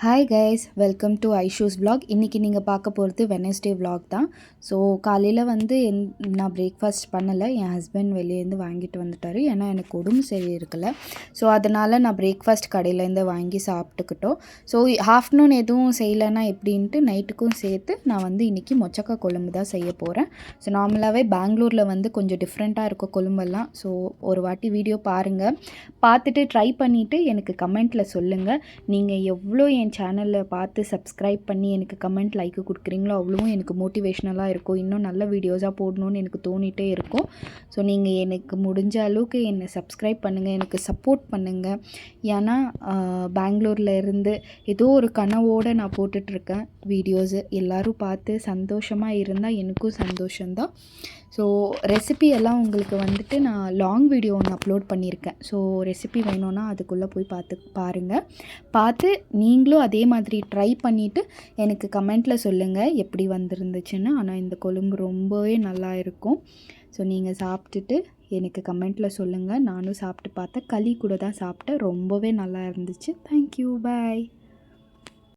Hi guys, welcome to Aishu's vlog. இன்றைக்கி நீங்கள் பார்க்க போகிறது வெனஸ்டே vlog தான். ஸோ காலையில் வந்து நான் பிரேக்ஃபாஸ்ட் பண்ணலை. என் ஹஸ்பண்ட் வெளியேருந்து வாங்கிட்டு வந்துட்டார். ஏன்னா எனக்கு உடம்பு சரி இருக்கலை. ஸோ அதனால் நான் பிரேக்ஃபாஸ்ட் கடையிலேருந்து வாங்கி சாப்பிட்டுக்கிட்டோம். ஸோ ஆஃப்டர்நூன் எதுவும் செய்யலைன்னா எப்படின்ட்டு நைட்டுக்கும் சேர்த்து நான் வந்து இன்றைக்கி மொச்சக்காய் குழம்பு தான் செய்ய போகிறேன். ஸோ நார்மலாகவே பெங்களூரில் வந்து கொஞ்சம் டிஃப்ரெண்ட்டாக இருக்கும் குழம்பெல்லாம். ஸோ ஒரு வாட்டி வீடியோ பாருங்கள், பார்த்துட்டு ட்ரை பண்ணிவிட்டு எனக்கு கமெண்ட்டில் சொல்லுங்கள். நீங்கள் எவ்வளோ என் சேனலில் பார்த்து சப்ஸ்கிரைப் பண்ணி எனக்கு கமெண்ட் லைக்கு கொடுக்குறீங்களோ அவ்வளவும் எனக்கு மோட்டிவேஷ்னலாக இருக்கும். இன்னும் நல்ல வீடியோஸாக போடணுன்னு எனக்கு தோணிகிட்டே இருக்கும். ஸோ நீங்கள் எனக்கு முடிஞ்ச அளவுக்கு என்னை சப்ஸ்கிரைப் பண்ணுங்கள், எனக்கு சப்போர்ட் பண்ணுங்கள். ஏன்னா பெங்களூரில் இருந்து ஏதோ ஒரு கனவோடு நான் போட்டுட்ருக்கேன் வீடியோஸு. எல்லோரும் பார்த்து சந்தோஷமாக இருந்தால் எனக்கும் சந்தோஷம்தான். ஸோ ரெசிபி எல்லாம் உங்களுக்கு வந்துட்டு நான் லாங் வீடியோ ஒன்று அப்லோட் பண்ணியிருக்கேன். ஸோ ரெசிபி வேணும்னா அதுக்குள்ளே போய் பார்த்து நீங்களும் அதே மாதிரி ட்ரை பண்ணிவிட்டு எனக்கு கமெண்ட்டில் சொல்லுங்கள் எப்படி வந்திருந்துச்சுன்னு. ஆனால் இந்த குழம்பு ரொம்பவே நல்லா இருக்கும். ஸோ நீங்கள் சாப்பிட்டுட்டு எனக்கு கமெண்ட்டில் சொல்லுங்கள். நானும் சாப்பிட்டு பார்த்தேன், களி கூட தான் சாப்பிட்டேன். ரொம்பவே நல்லா இருந்துச்சு. தேங்க்யூ, பாய்.